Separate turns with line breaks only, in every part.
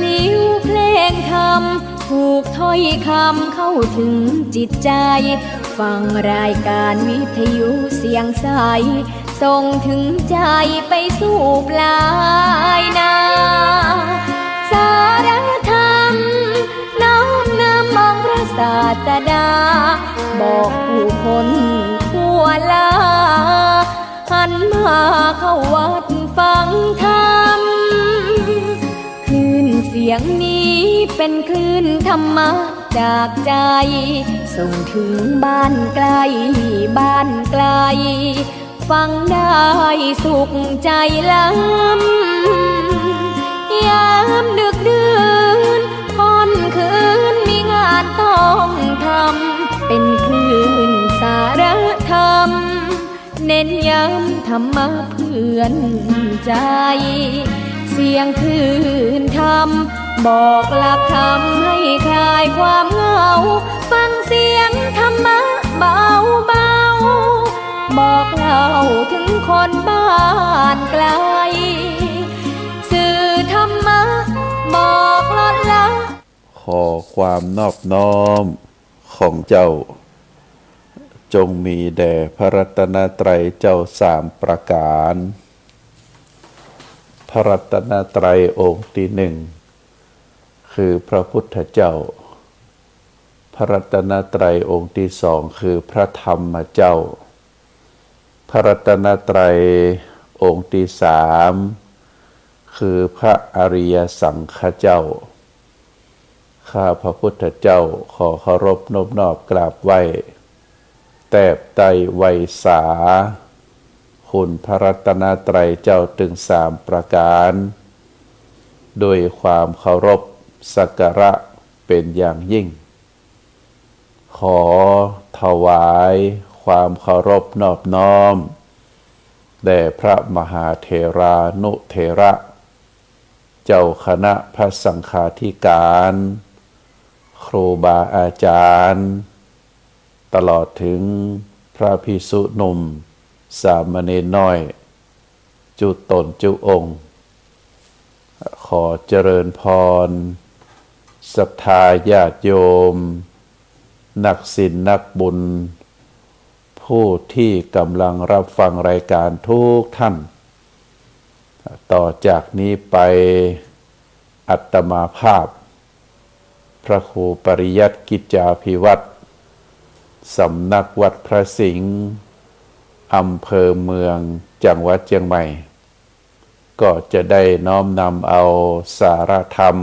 ลิ้วเพลงธรรมถูกถ้อยคำเข้าถึงจิตใจ ฟังรายการวิทยุเสียงใสส่งถึงใจไปสู่ปลายนาสารธรรมน้อมนำมองพระศาสดาบอกผู้คนทั่วลาหันมาเข้าวัดฟังธรรมคลื่นเสียงนี้เป็นคลื่นธรรมะจากใจส่งถึงบ้านไกลบ้านไกลฟังได้สุขใจล้ำยามดึกดื่นค่ำคืนมีงานต้องทำเป็นคลื่นสารธรรมเน้นย้ำธรรมะเพื่อนใจเสียงคลื่นธรรมบอกหลักธรรมให้คลายความเหงาฟังเสียงธรรมะเบาเบาบอกเล่าถึงคนบ้านไกลสื่อธรรมะบอกลดละ
ขอความนอบน้อมของเจ้าจงมีแด่พระรัตนตรัยเจ้าสามประการพระรัตนตรัยองค์ที่หนึ่งคือพระพุทธเจ้าพระรัตนตรัยองค์ที่สองคือพระธรรมเจ้าพระรัตนตรัยองค์ที่สามคือพระอริยสังฆเจ้าข้าพระพุทธเจ้าขอเคารพนอบน้อมกราบไหว้แทบไตรไวสาคุณพระรัตนตรัยเจ้าถึงสามประการโดยความเคารพสักการะเป็นอย่างยิ่งขอถวายความเคารพนอบน้อมแด่พระมหาเถรานุเถระเจ้าคณะพระสังฆาธิการครูบาอาจารย์ตลอดถึงพระภิกษุหนุ่มสามเณรน้อยจุตนจุองค์ขอเจริญพรศรัทธาญาติโยมนักศีลนักบุญผู้ที่กำลังรับฟังรายการทุกท่านต่อจากนี้ไปอัตมาภาพพระครูปริยัติกิจจาภิวัตรสำนักวัดพระสิงห์อำเภอเมืองจังหวัดเชียงใหม่ก็จะได้น้อมนำเอาสาระธรรม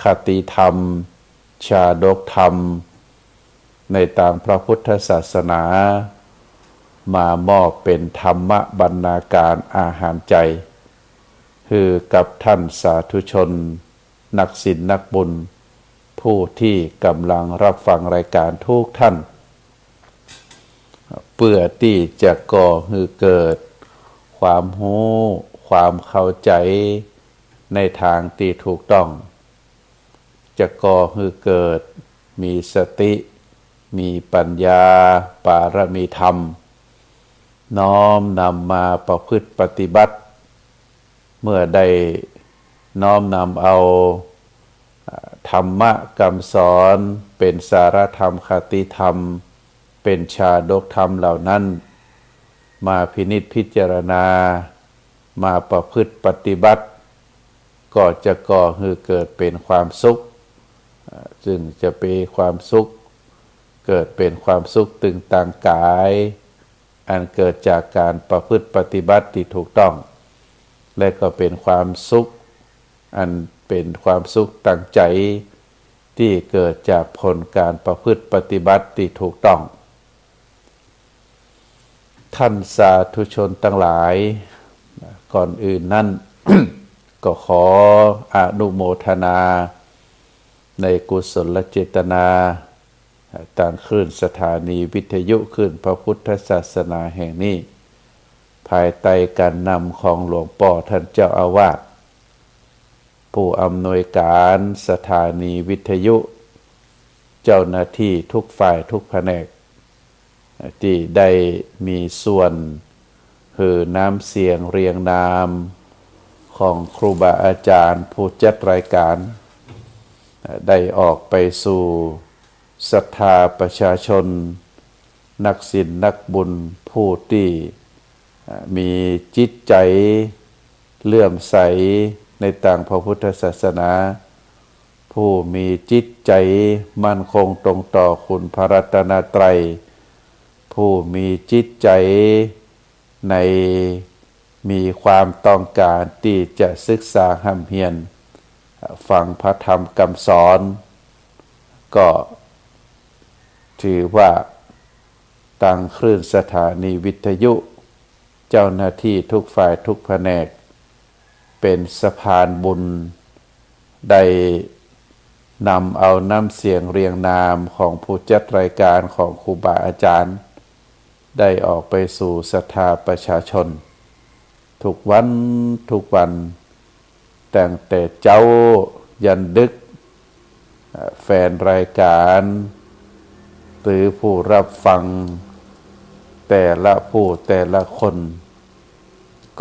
คติธรรมชาดกธรรมในตามพระพุทธศาสนามามอบเป็นธรรมบรรณาการอาหารใจคือกับท่านสาธุชนนักศีลนักบุญผู้ที่กำลังรับฟังรายการทุกท่านเพื่อที่จะก่อให้เกิดความรู้ความเข้าใจในทางที่ถูกต้องจะก่อให้เกิดมีสติมีปัญญาปารมีธรรมน้อมนำมาประพฤติปฏิบัติเมื่อได้น้อมนำเอาธรรมะคำสอนเป็นสารธรรมคติธรรมเป็นชาดกธรรมเหล่านั้นมาพินิจพิจารณามาประพฤติปฏิบัติก็จะก่อให้เกิดเป็นความสุขซึ่งจะเป็นความสุขเกิดเป็นความสุขตึงต่างกายอันเกิดจากการประพฤติปฏิบัติที่ถูกต้องและก็เป็นความสุขอันเป็นความสุขตั้งใจที่เกิดจากผลการประพฤติปฏิบัติที่ถูกต้องท่านสาธุชนทั้งหลายก่อนอื่นนั้น ก็ขออนุโมทนาในกุศลเจตนาตามคลื่นสถานีวิทยุคลื่นพระพุทธศาสนาแห่งนี้ภายใต้การนำของหลวงพ่อท่านเจ้าอาวาสผู้อำนวยการสถานีวิทยุเจ้าหน้าที่ทุกฝ่ายทุกแผนกที่ได้มีส่วนคือน้ำเสียงเรียงนาม ของครูบาอาจารย์ผู้จัดรายการได้ออกไปสู่ศรัทธาประชาชนนักศีลนักบุญผู้ที่มีจิตใจเลื่อมใสในทางพระพุทธศาสนาผู้มีจิตใจมั่นคงตรงต่อคุณพระรัตนตรัยผู้มีจิตใจในมีความต้องการที่จะศึกษาห้ำเฮียนฟังพระธรรมคำสอนก็ถือว่าตั้งคลื่นสถานีวิทยุเจ้าหน้าที่ทุกฝ่ายทุกแผนกเป็นสะพานบุญได้นำเอาน้ำเสียงเรียงนามของผู้จัดรายการของครูบาอาจารย์ได้ออกไปสู่ศรัทธาประชาชนทุกวันตั้งแต่เจ้ายันดึกแฟนรายการหรือผู้รับฟังแต่ละผู้แต่ละคน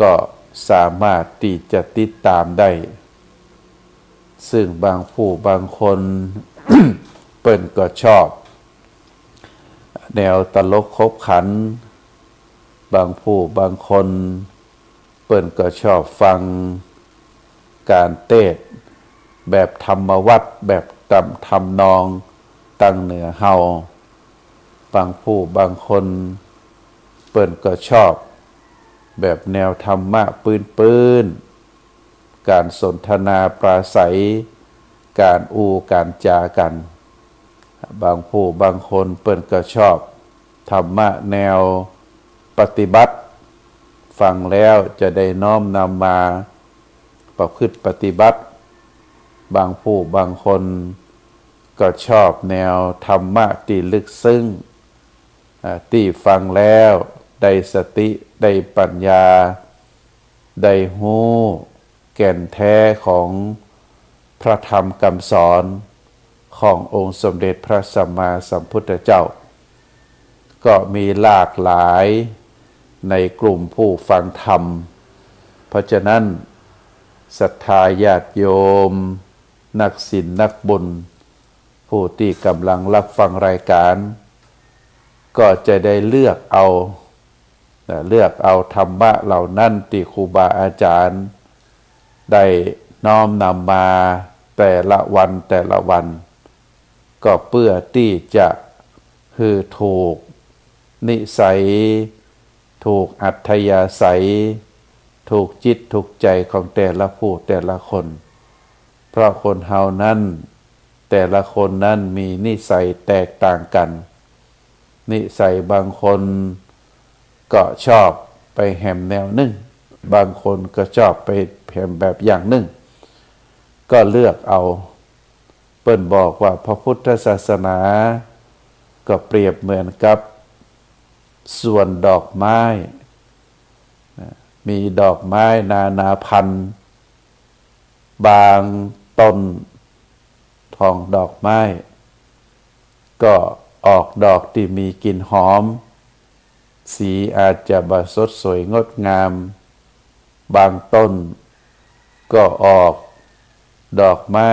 ก็สามารถที่จะติดตามได้ซึ่งบางผู้บางคน เปิ้นก็ชอบแนวตลกขบขันบางผู้บางคนเปิ้นก็ชอบฟังการเทศน์แบบธรรมวัตรแบบทำนองตั้งเหนือเฮาบางผู้บางคนเปิ้นก็ชอบแบบแนวธรรมะปืนการสนทนาปราศัยการการจากันบางผู้บางคนเปิ้นก็ชอบธรรมะแนวปฏิบัติฟังแล้วจะได้น้อมนำมาประพฤติปฏิบัติบางผู้บางคนก็ชอบแนวธรรมะที่ลึกซึ้งที่ฟังแล้วได้สติได้ปัญญาได้หู้แก่นแท้ของพระธรรมคำสอนขององค์สมเด็จพระสัมมาสัมพุทธเจ้าก็มีหลากหลายในกลุ่มผู้ฟังธรรมเพราะฉะนั้นศรัทธาญาติโยมนักศีลนักบุญผู้ที่กำลังรับฟังรายการก็จะได้เลือกเอาธรรมะเหล่านั้นที่ครูบาอาจารย์ได้น้อมนำมาแต่ละวันก็เพื่อที่จะคือถูกนิสัยถูกอัธยาศัยถูกจิตถูกใจของแต่ละผู้แต่ละคนเพราะคนเฮานั้นแต่ละคนนั้นมีนิสัยแตกต่างกันนิสัยบางคนก็ชอบไปแหมแนวหนึ่งบางคนก็ชอบไปแหมแบบอย่างหนึ่งก็เลือกเอาเปิ้นบอกว่าพระพุทธศาสนาก็เปรียบเหมือนกับส่วนดอกไม้มีดอกไม้นานาพันธุ์บางต้นของดอกไม้ก็ออกดอกที่มีกลิ่นหอมสีอาจจะบสดสวยงดงามบางต้นก็ออกดอกไม้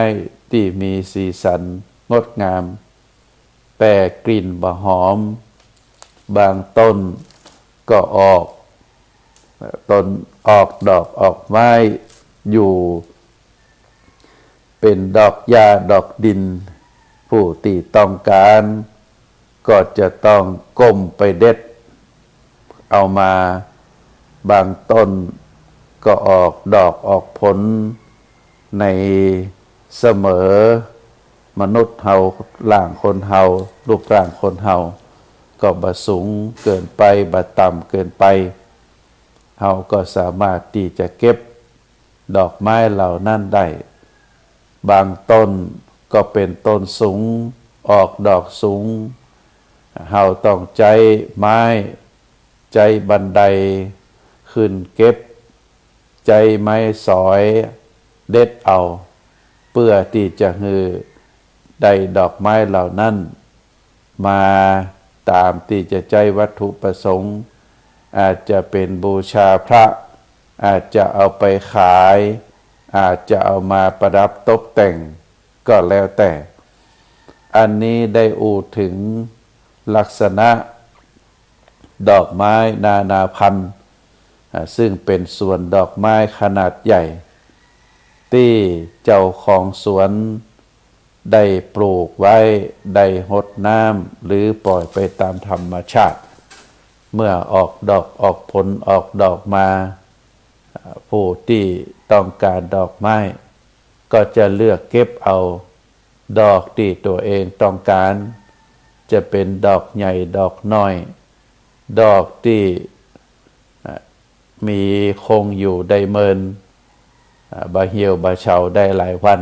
ที่มีสีสันงดงามแต่กลิ่นบ่หอมบางต้นก็ออกดอกออกไม้อยู่เป็นดอกหญ้าดอกดินผู้ที่ต้องการก็จะต้องก้มไปเด็ดเอามาบางต้นก็ออกดอกออกผลในเสมอมนุษย์เฮาร่างคนเฮารูปร่างคนเฮาก็บ่สูงเกินไปบ่ต่ำเกินไปเฮาก็สามารถที่จะเก็บดอกไม้เหล่านั้นได้บางต้นก็เป็นต้นสูงออกดอกสูงเฮาต้องใจไม้ใจบันไดขึ้นเก็บใจไม้สอยเด็ดเอาเพื่อที่จะฮือได้ดอกไม้เหล่านั้นมาตามที่จะใจวัตถุประสงค์อาจจะเป็นบูชาพระ อาจจะเอาไปขาย อาจจะเอามาประดับตกแต่งก็แล้วแต่อันนี้ได้อูถึงลักษณะดอกไม้นานาพันธุ์ซึ่งเป็นสวนดอกไม้ขนาดใหญ่ที่เจ้าของสวนได้ปลูกไว้ได้หดน้ำหรือปล่อยไปตามธรรมชาติเมื่อออกดอกออกผลออกดอกมาผู้ที่ต้องการดอกไม้ก็จะเลือกเก็บเอาดอกที่ตัวเองต้องการจะเป็นดอกใหญ่ดอกน้อยดอกที่มีคงอยู่ได้เมินบาเหี่ยวบาเฉาได้หลายวัน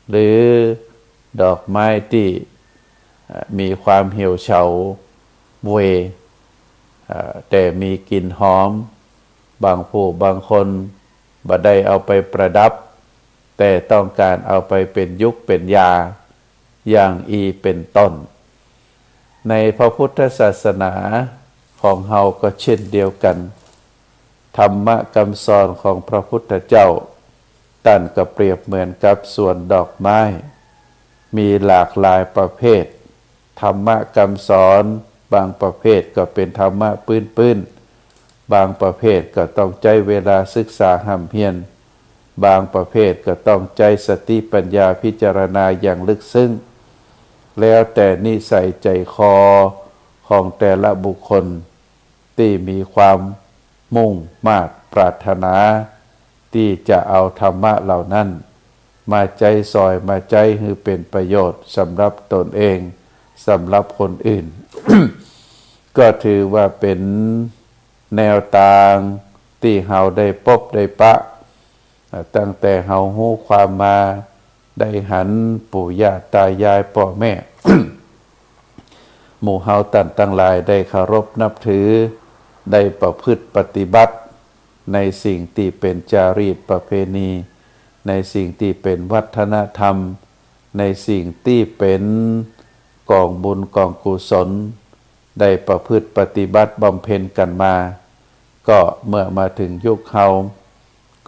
หรือดอกไม้ที่มีความเหี่ยวเฉาเวแต่มีกลิ่นหอมบางผู้บางคนบ่ได้เอาไปประดับแต่ต้องการเอาไปเป็นยุคเป็นยาอย่างอีเป็นต้นในพระพุทธศาสนาของเฮาก็เช่นเดียวกันธรรมะคำสอนของพระพุทธเจ้าท่านก็เปรียบเหมือนกับสวนดอกไม้มีหลากหลายประเภทธรรมะคำสอนบางประเภทก็เป็นธรรมะปื้นๆบางประเภทก็ต้องใช้เวลาศึกษาห้ำเพียรบางประเภทก็ต้องใช้สติปัญญาพิจารณาอย่างลึกซึ้งแล้วแต่นิสัยใจคอของแต่ละบุคคลที่มีความมุ่งมา่ปรารถนาที่จะเอาธรรมะเหล่านั้นมาใจซอยมาใจให้เป็นประโยชน์สำหรับตนเองสำหรับคนอื่น ก็ถือว่าเป็นแนวทางที่เฮาได้พบได้ปะตั้งแต่เฮาฮู้ความมาได้หันปู่ย่าตายายพ่อแม่ หมู่เฮาตันตั้งหลายได้เคารพนับถือได้ประพฤติปฏิบัติในสิ่งที่เป็นจารีตประเพณีในสิ่งที่เป็นวัฒนธรรมในสิ่งที่เป็นกองบุญกองกุศลได้ประพฤติปฏิบัติบำเพ็ญกันมาก็เมื่อมาถึงยุคเฮา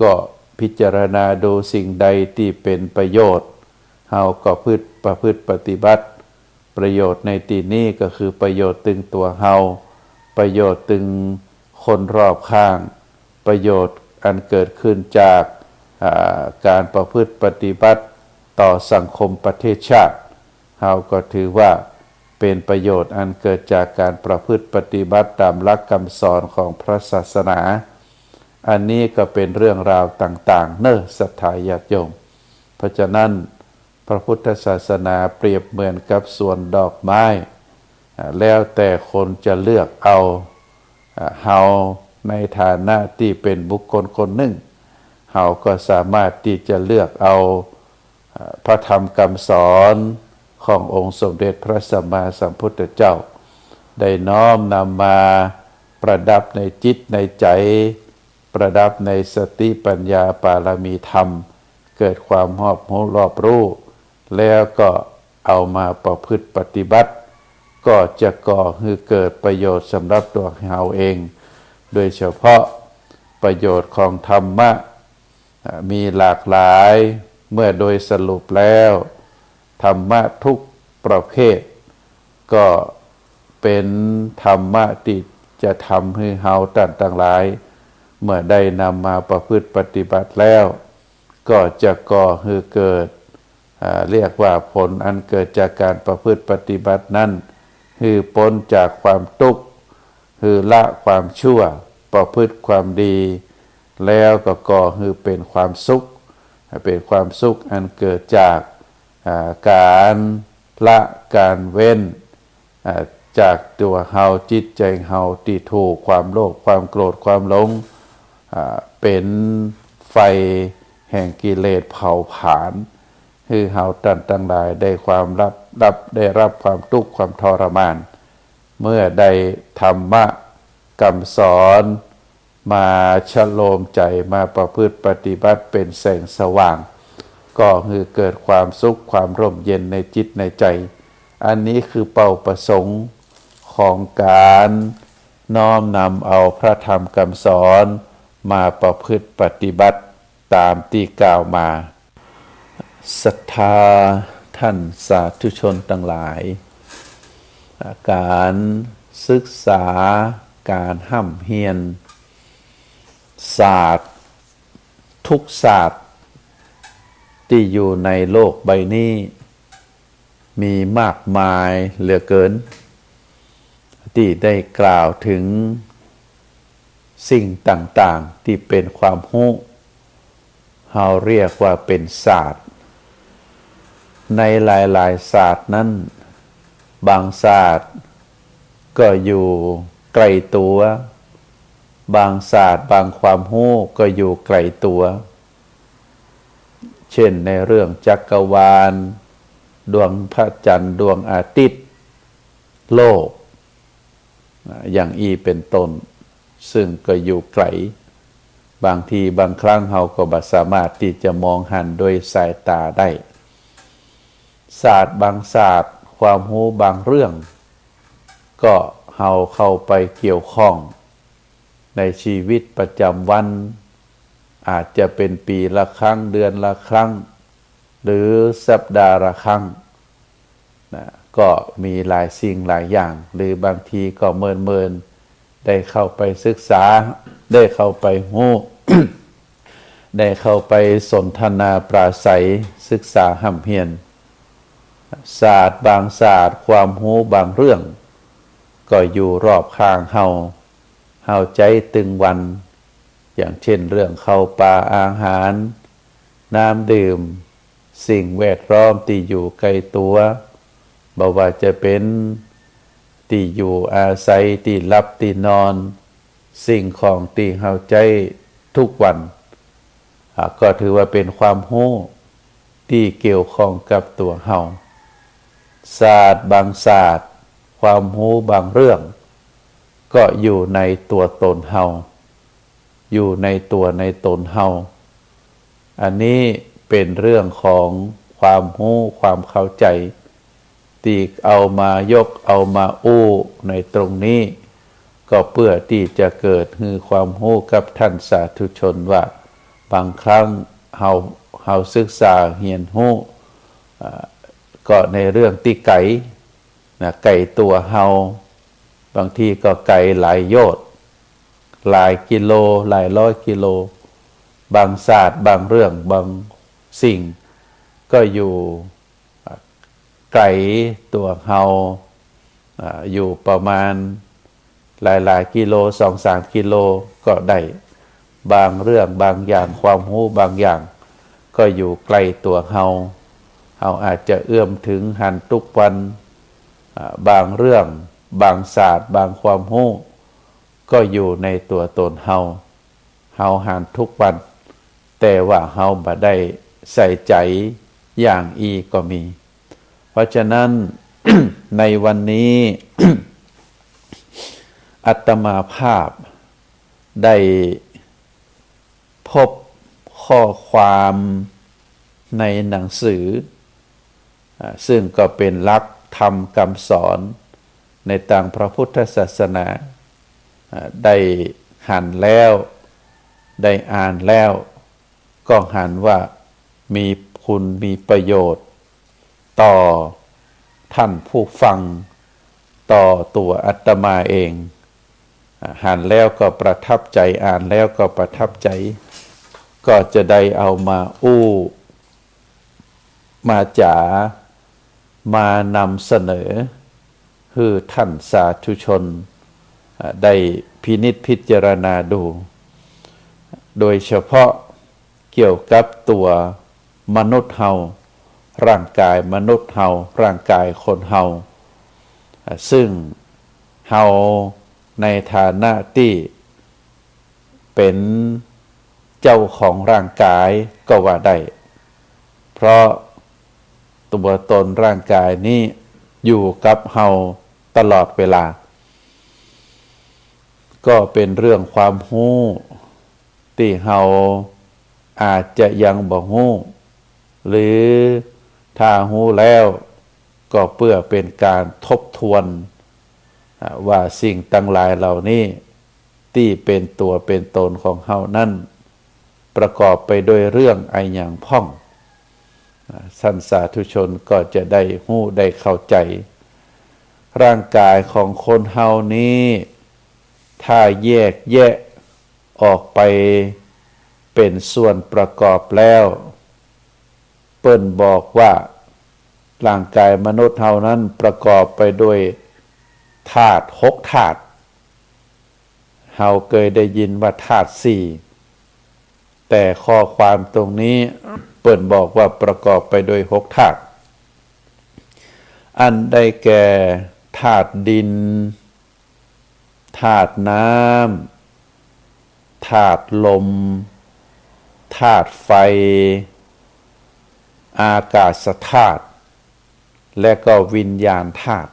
ก็พิจารณาดูสิ่งใดที่เป็นประโยชน์เฮาก็ประพฤติปฏิบัติประโยชน์ในที่นี้ก็คือประโยชน์ถึงตัวเฮาประโยชน์ถึงคนรอบข้างประโยชน์อันเกิดขึ้นจากการประพฤติปฏิบัติต่อสังคมประเทศชาติเฮาก็ถือว่าเป็นประโยชน์อันเกิดจากการประพฤติปฏิบัติตามหลักคำสอนของพระศาสนาอันนี้ก็เป็นเรื่องราวต่างๆเน้อศรัทธาญาติโยมเพราะฉะนั้นพระพุทธศาสนาเปรียบเหมือนกับสวนดอกไม้แล้วแต่คนจะเลือกเอาเฮาในฐานะที่เป็นบุคคลคนหนึ่งเฮาก็สามารถที่จะเลือกเอาพระธรรมคำสอนขององค์สมเด็จพระสัมมาสัมพุทธเจ้าได้น้อมนำมาประดับในจิตในใจประดับในสติปัญญาปารมีธรรมเกิดความรอบรู้แล้วก็เอามาประพฤติปฏิบัติก็จะก่อให้เกิดประโยชน์สำหรับตัวเราเองโดยเฉพาะประโยชน์ของธรรมะมีหลากหลายเมื่อโดยสรุปแล้วธรรมะทุกประเภทก็เป็นธรรมะที่จะทำให้เฮาต่างหลายเมื่อได้นำมาประพฤติปฏิบัติแล้วก็จะก่อให้เกิดเรียกว่าผลอันเกิดจากการประพฤติปฏิบัตินั้นคือพ้นจากความทุกข์คือละความชั่วประพฤติความดีแล้วก็ก่อให้เป็นความสุขเป็นความสุขอันเกิดจากการละการเว้นจากตัวเฮาจิตใจเฮาที่ถูกความโลภความโกรธความหลงเป็นไฟแห่งกิเลสเผาผลาญคือเฮาตั้งหลายได้ได้รับความทุกข์ความทรมานเมื่อได้ธรรมะคำสอนมาชโลมใจมาประพฤติปฏิบัติเป็นแสงสว่างก็คือเกิดความสุขความร่มเย็นในจิตในใจอันนี้คือเป้าประสงค์ของการน้อมนำเอาพระธรรมคำสอน มาประพฤติปฏิบัติตามที่กล่าวมาศรัทธาท่านสาธุชนทั้งหลายการศึกษาการห้ำเฮียนศาสตร์ทุกศาสตร์ที่อยู่ในโลกใบนี้มีมากมายเหลือเกินที่ได้กล่าวถึงสิ่งต่างๆที่เป็นความรู้เราเรียกว่าเป็นศาสตร์ในหลายๆศาสตร์นั้นบางศาสตร์ก็อยู่ไกลตัวบางศาสตร์บางความรู้ก็อยู่ไกลตัวเช่นในเรื่องจักรวาลดวงพระจันทร์ดวงอาทิตย์โลกอย่างอีเป็นต้นซึ่งก็อยู่ไกลบางทีบางครั้งเราก็บ่สามารถที่จะมองหันด้วยสายตาได้ศาสตร์บางศาสตร์ความรู้บางเรื่องก็เราเข้าไปเกี่ยวข้องในชีวิตประจำวันอาจจะเป็นปีละครั้งเดือนละครั้งหรือสัปดาห์ละครั้งนะก็มีหลายสิ่งหลายอย่างหรือบางทีก็เมินได้เข้าไปศึกษาได้เข้าไปรู้ ได้เข้าไปสนทนาปราศัยศึกษาห้ำเฮียนศาสตร์บางศาสตร์ความรู้บางเรื่องก็อยู่รอบข้างเฮาใจตึงวันอย่างเช่นเรื่องเข้าป่าอาหารน้ำดื่มสิ่งแวดล้อมที่อยู่ใกล้ตัวบ่ว่าจะเป็นที่อยู่อาศัยที่หลับที่นอนสิ่งของที่เฮาใจทุกวันก็ถือว่าเป็นความรู้ที่เกี่ยวข้องกับตัวเฮาศาสตร์บางศาสตร์ความรู้บางเรื่องก็อยู่ในตัวตนเฮาอยู่ในตัวในตนเฮาอันนี้เป็นเรื่องของความรู้ความเข้าใจที่เอามายกเอามาอู้ในตรงนี้ก็เพื่อที่จะเกิดคือความรู้กับท่านสาธุชนว่าบางครั้งเฮาศึกษาเรียนรู้ก็ในเรื่องที่ไกลนะไกลตัวเฮาบางทีก็ไกลหลายโยชน์หลายกิโลหลายร้อยกิโลบางศาสตร์บางเรื่องบางสิ่งก็อยู่ไกลตัวเฮาอยู่ประมาณหลายกิโล 2-3 กิโลก็ได้บางเรื่องบางอย่างความรู้บางอย่างก็อยู่ไกลตัวเฮาอาจจะเอื้อมถึงหันทุกวันบางเรื่องบางศาสตร์บางความรู้ก็อยู่ในตัวตนเฮาหันทุกวันแต่ว่าเฮาบ่ได้ใส่ใจอย่างอีก็มีเพราะฉะนั้น ในวันนี้ อาตมาภาพได้พบข้อความในหนังสือซึ่งก็เป็นหลักธรรมคำสอนในทางพระพุทธศาสนาได้หันแล้วได้อ่านแล้วก็หันว่ามีคุณมีประโยชน์ต่อท่านผู้ฟังต่อตัวอาตมาเองหันแล้วก็ประทับใจอ่านแล้วก็ประทับใจก็จะได้เอามาอู้มาจ๋ามานำเสนอให้ท่านสาธุชนได้พินิจพิจารณาดูโดยเฉพาะเกี่ยวกับตัวมนุษย์เฮาร่างกายมนุษย์เฮาร่างกายคนเฮาซึ่งเฮาในฐานะที่เป็นเจ้าของร่างกายก็ว่าได้เพราะตัวตนร่างกายนี้อยู่กับเฮาตลอดเวลาก็เป็นเรื่องความรู้ที่เฮาอาจจะยังบ่รู้หรือถ้ารู้แล้วก็เพื่อเป็นการทบทวนว่าสิ่งต่างหลายเหล่านี้ท ที่เป็นตัวเป็นตนของเฮานั่นประกอบไปด้วยเรื่องไออย่างพ่องท่านสาธุชนก็จะได้หู้ได้เข้าใจร่างกายของคนเฮานี้ถ้าแยกแยะออกไปเป็นส่วนประกอบแล้วเปิ้นบอกว่าร่างกายมนุษย์เฮานั้นประกอบไปด้วยธาตุ6ธาตุเฮาเคยได้ยินว่าธาตุ4แต่ข้อความตรงนี้เปิ้นบอกว่าประกอบไปด้วย6ธาตุอันได้แก่ธาตุดินธาตุน้ำธาตุลมธาตุไฟอากาศธาตุและก็วิญญาณธาตุ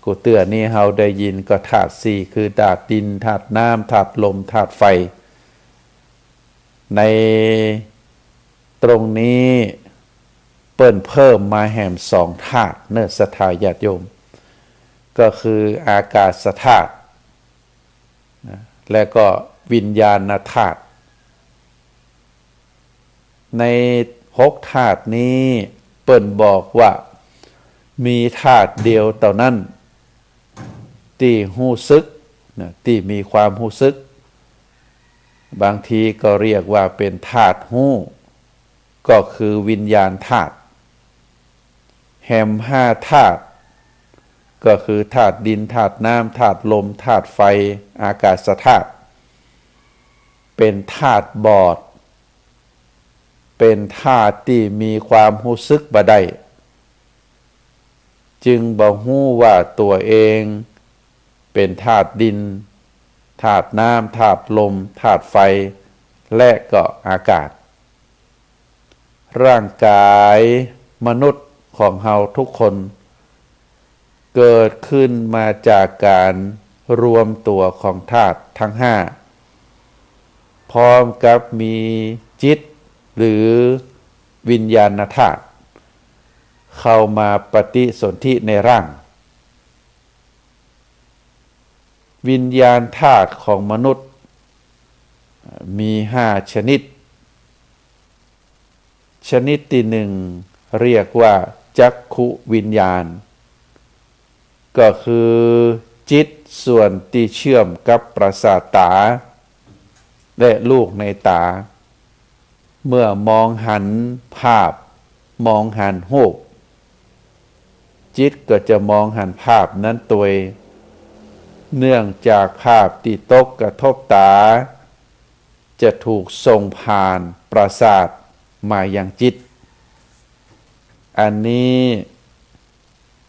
กูเตือนนี่เฮาได้ยินก็ธาตุ4คือธาตุดินธาตุน้ำธาตุลมธาตุไฟในตรงนี้เปิ้นเพิ่มมาแหม2ธาตุเนื้อศรัทธาญาติโยมก็คืออากาศธาตุและก็วิญญาณธาตุใน6ธาตุนี้เปิ้นบอกว่ามีธาตุเดียวเท่านั้นที่รู้สึกที่มีความรู้สึกบางทีก็เรียกว่าเป็นธาตุรู้ก็คือวิญญาณธาตุแหม5ธาตุก็คือธาตุดินธาตุน้ำธาตุลมธาตุไฟอากาศธาตุเป็นธาตุบอดเป็นธาตุที่มีความรู้สึกบ่ได้จึงบ่ฮู้ว่าตัวเองเป็นธาตุดินธาตุน้ำธาตุลมธาตุไฟและก็อากาศร่างกายมนุษย์ของเฮาทุกคนเกิดขึ้นมาจากการรวมตัวของธาตุทั้ง5พร้อมกับมีจิตหรือวิญญาณธาตุเข้ามาปฏิสนธิในร่างวิญญาณธาตุของมนุษย์มี5ชนิดชนิดที่1เรียกว่าจักขุวิญญาณก็คือจิตส่วนที่เชื่อมกับประสาทตาและลูกในตาเมื่อมองหันภาพมองหันรูปจิตก็จะมองหันภาพนั้นตัวเนื่องจากภาพที่ตกกระทบตาจะถูกส่งผ่านประสาทมายังจิตอันนี้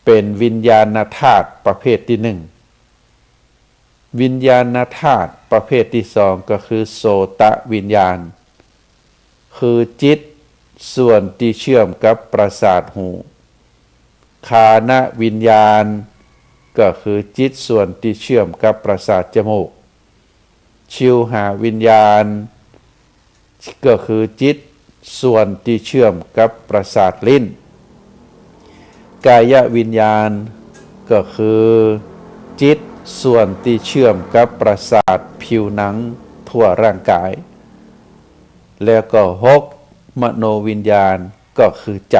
เป็นวิญญาณธาตุประเภทที่1วิญญาณธาตุประเภทที่2ก็คือโสตวิญญาณคือจิตส่วนที่เชื่อมกับประสาทหูคานวิญญาณก็คือจิตส่วนที่เชื่อมกับประสาทจมูกชิวหาวิญญาณก็คือจิตส่วนที่เชื่อมกับประสาทลิ้นกายวิญญาณก็คือจิตส่วนที่เชื่อมกับประสาทผิวหนังทั่วร่างกายแล้วก็6มโนวิญญาณก็คือใจ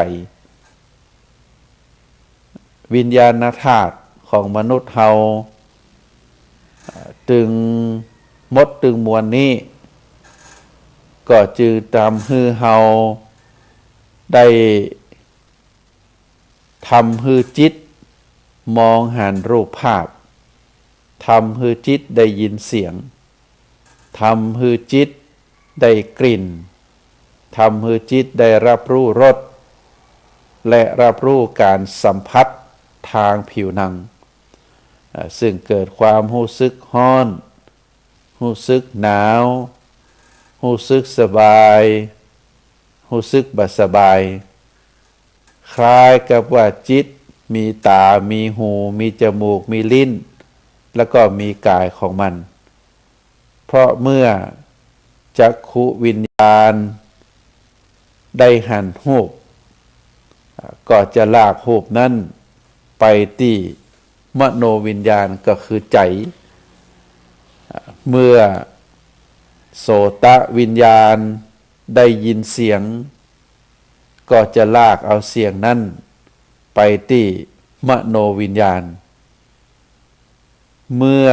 วิญญาณธาตุของมนุษย์เฮาตึงหมดตึงมวลนี้ก็จึงทำให้เฮาได้ทำให้จิตมองหันรูปภาพทำให้จิตได้ยินเสียงทำให้จิตได้กลิ่นทำให้จิตได้รับรู้รสและรับรู้การสัมผัสทางผิวหนังซึ่งเกิดความรู้สึกร้อนรู้สึกหนาวรู้สึกสบายรู้สึกบ่สบายคล้ายกับว่าจิตมีตามีหูมีจมูกมีลิ้นแล้วก็มีกายของมันเพราะเมื่อจักขุวิญญาณได้หันรูปก็จะลากรูปนั้นไปที่มโนวิญญาณก็คือใจ เมื่อโสตวิญญาณได้ยินเสียงก็จะลากเอาเสียงนั้นไปที่มโนวิญญาณเมื่อ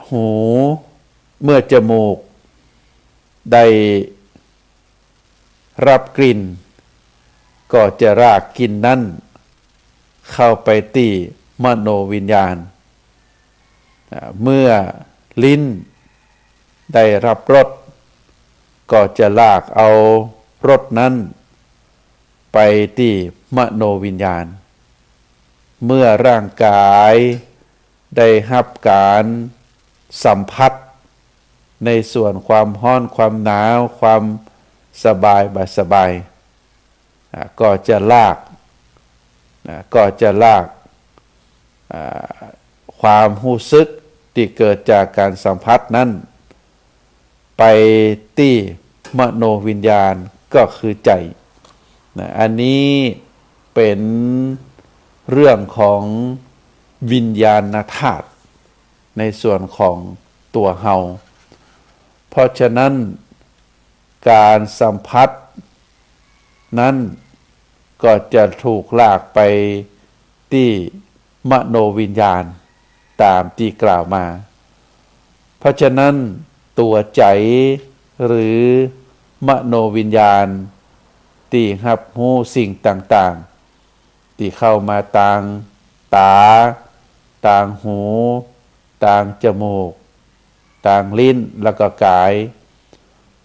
หูเมื่อจมูกได้รับกลิ่นก็จะรากกลิ่นนั้นเข้าไปที่มโนวิญญาณเมื่อลิ้นได้รับรสก็จะลากเอารสนั้นไปที่มโนวิญญาณเมื่อร่างกายได้รับการสัมผัสในส่วนความร้อนความหนาวความสบายบ่สบายก็จะลากความรู้สึกที่เกิดจากการสัมผัสนั้นไปที่มโนวิญญาณก็คือใจอันนี้เป็นเรื่องของวิญญาณธาตุในส่วนของตัวเฮาเพราะฉะนั้นการสัมผัสนั้นก็จะถูกลากไปที่มโนวิญญาณตามที่กล่าวมาเพราะฉะนั้นตัวใจหรือมโนวิญญาณที่รับรู้สิ่งต่างๆที่เข้ามาทางตาทางหูทางจมูกทางลิ้นแล้วก็กาย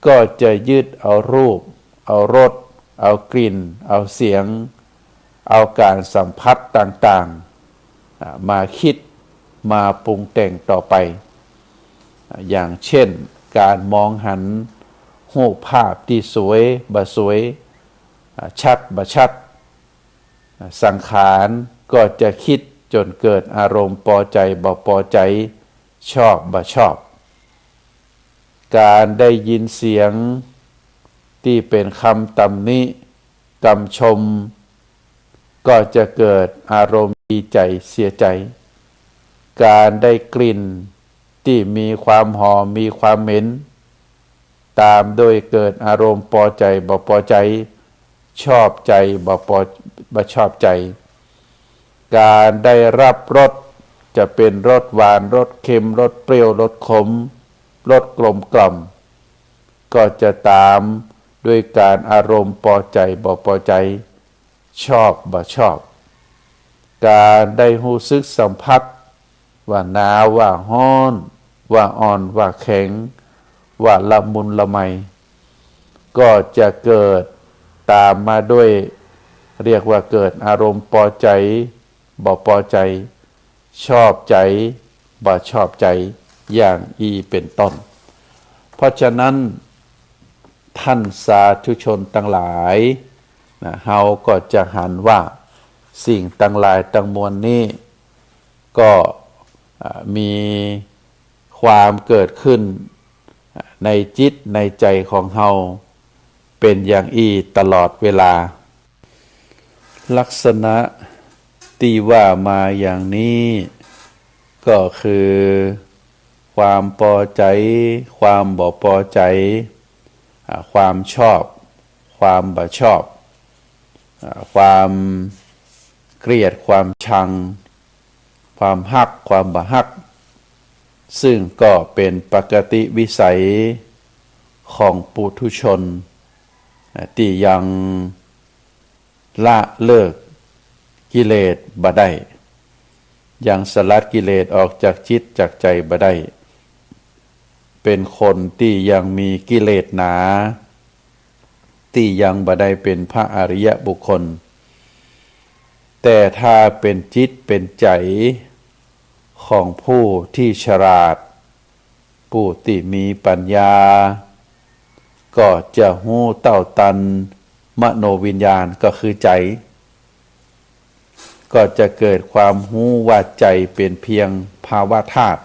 ก็จะยึดเอารูปเอารสเอากลิ่นเอาเสียงเอาการสัมผัสต่างๆมาคิดมาปรุงแต่งต่อไปอย่างเช่นการมองหันรูปภาพที่สวยบ่สวยชัดบ่ชัดสังขารก็จะคิดจนเกิดอารมณ์พอใจบ่พอใจชอบบ่ชอบการได้ยินเสียงที่เป็นคำตำหนิคำชมก็จะเกิดอารมณ์ดีใจเสียใจการได้กลิ่นที่มีความหอมมีความเหม็นตามโดยเกิดอารมณ์พอใจบ่พอใจชอบใจบ่ชอบใจการได้รับรสจะเป็นรสหวานรสเค็มรสเปรี้ยวรสขมรสกลมกล่อมก็จะตามด้วยการอารมณ์พอใจบ่พอใจชอบบ่ชอบการได้รู้สึกสัมผัสว่าหนาวว่าร้อนว่าอ่อนว่าแข็งว่าละมุนละไมก็จะเกิดตามมาด้วยเรียกว่าเกิดอารมณ์พอใจบ่พอใจชอบใจบ่ชอบใจอย่างเป็นต้นเพราะฉะนั้นท่านสาธุชนทั้งหลายเฮาก็จะหันว่าสิ่งทั้งหลายทั้งมวลนี้ก็มีความเกิดขึ้นในจิตในใจของเฮาเป็นอย่างตลอดเวลาลักษณะที่ว่ามาอย่างนี้ก็คือความพอใจความบ่พอใจความชอบความบ่ชอบความเกลียดความชังความฮักความบ่ฮักซึ่งก็เป็นปกติวิสัยของปุถุชนที่ยังละเลิกกิเลสบ่ได้ยังสลัดกิเลสออกจากจิตจากใจบ่ได้เป็นคนที่ยังมีกิเลสหนาที่ยังบ่ได้เป็นพระอริยบุคคลแต่ถ้าเป็นจิตเป็นใจของผู้ที่ฉลาดผู้ที่มีปัญญาก็จะหู้เต้าตันมโนวิญญาณก็คือใจก็จะเกิดความหู้ว่าใจเป็นเพียงภาวะธาตุ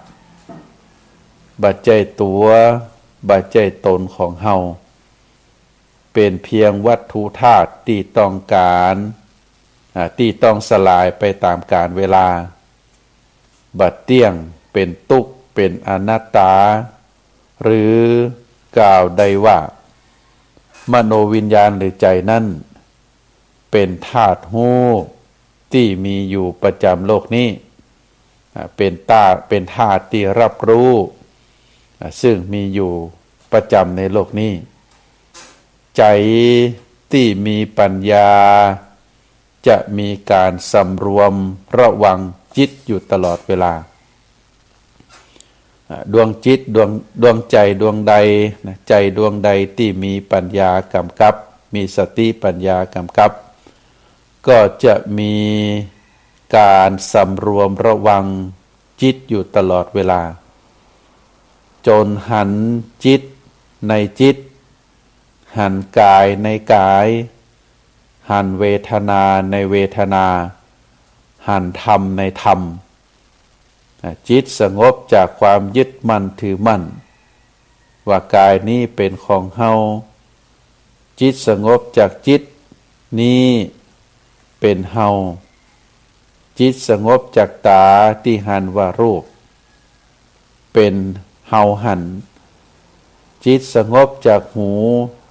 บัจจัยตัวบัจจัยตนของเฮาเป็นเพียงวัตถุธาตุที่ต้องการที่ต้องสลายไปตามกาลเวลา บัดเตี้ยงเป็นทุกข์เป็นอนัตตาหรือกล่าวได้ว่ามโนวิญญาณหรือใจนั้นเป็นธาตุรู้ที่มีอยู่ประจำโลกนี้เป็นธาตุที่รับรู้ซึ่งมีอยู่ประจำในโลกนี้ใจที่มีปัญญาจะมีการสำรวมระวังจิตอยู่ตลอดเวลาดวงจิตดวงใจดวงใดใจดวงใดที่มีปัญญากำกับมีสติปัญญากำกับก็จะมีการสำรวมระวังจิตอยู่ตลอดเวลาจนหันจิตในจิตหันกายในกายหันเวทนาในเวทนาหันธรรมในธรรมจิตสงบจากความยึดมั่นถือมั่นว่ากายนี้เป็นของเฮาจิตสงบจากจิตนี้เป็นเฮาจิตสงบจากตาที่หันว่ารูปเป็นเฮาหันจิตสงบจากหู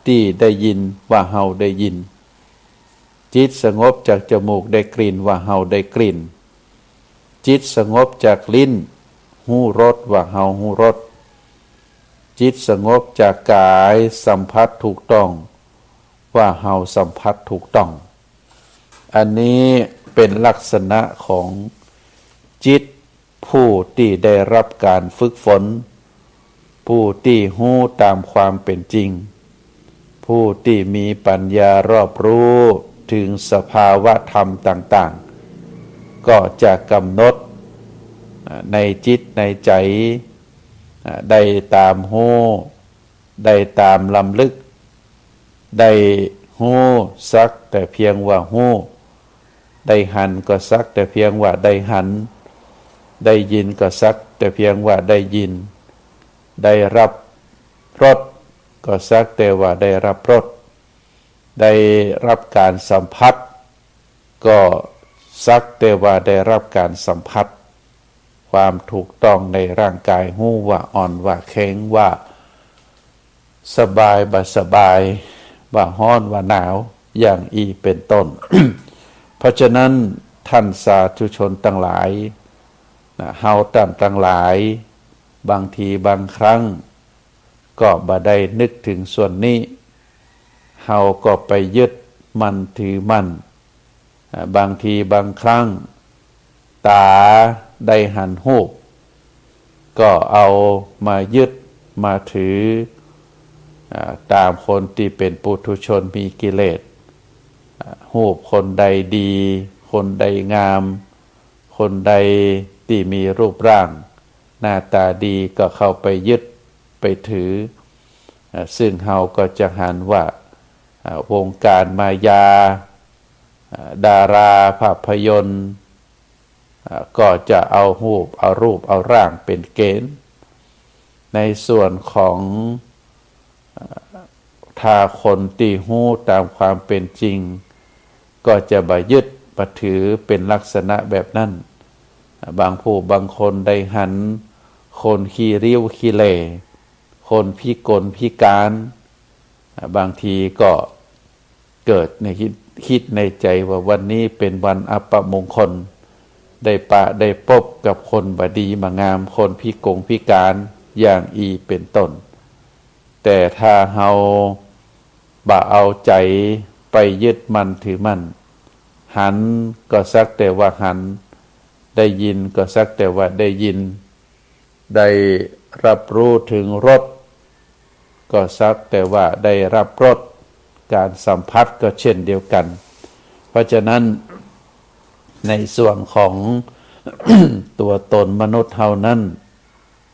ที่ได้ยินว่าเฮาได้ยินจิตสงบจากจมูกได้กลิ่นว่าเฮาได้กลิ่นจิตสงบจากลิ้นหูรสว่าเฮาหูรสจิตสงบจากกายสัมผัสถูกต้องว่าเฮาสัมผัสถูกต้องอันนี้เป็นลักษณะของจิตผู้ที่ได้รับการฝึกฝนผู้ที่รู้ตามความเป็นจริงผู้ที่มีปัญญารอบรู้ถึงสภาวะธรรมต่างๆก็จะกำหนดในจิตในใจได้ตามรู้ได้ตามลำลึกได้รู้สักแต่เพียงว่ารู้ได้หันก็สักแต่เพียงว่าได้หันได้ยินก็สักแต่เพียงว่าได้ยินได้รับรสก็สักแต่ว่าได้รับรสได้รับการสัมผัสก็สักแต่ว่าได้รับการสัมผัสความถูกต้องในร่างกายหู้ว่าอ่อนว่าแข็งว่าสบายบ่สบายว่าร้อนว่าหนาวอย่างอีเป็นต้น เพราะฉะนั้นท่านสาธุชนทั้งหลายเฮาตั้งหลายบางทีบางครั้งก็บ่ได้นึกถึงส่วนนี้เฮาก็ไปยึดมั่นถือมั่นบางทีบางครั้งตาได้หันรูปก็เอามายึดมาถือตามคนที่เป็นปุถุชนมีกิเลสรูปคนใดดีคนใดงามคนใดที่มีรูปร่างหน้าตาดีก็เข้าไปยึดไปถือซึ่งเฮาก็จะหันว่าวงการมายาดาราภาพยนตร์ก็จะเอารูปเอาร่างเป็นเกณฑ์ในส่วนของถ้าคนที่รู้ตามความเป็นจริงก็จะบ่ยึดบ่ถือเป็นลักษณะแบบนั้นบางผู้บางคนได้หันคนขี้ริ้วขี้เหร่คนพิกลพิการบางทีก็เกิดในคิดในใจว่าวันนี้เป็นวันอัปมงคลได้พบกับคนบดีมางามคนพิการอย่างอีเป็นต้นแต่ถ้าเฮาบ่เอาใจไปยึดมั่นถือมั่นหันก็สักแต่ว่าหันได้ยินก็สักแต่ว่าได้ยินได้รับรู้ถึงรสก็สักแต่ว่าได้รับรสการสัมผัสก็เช่นเดียวกันเพราะฉะนั้นในส่วนของ ตัวตนมนุษย์เฮานั้น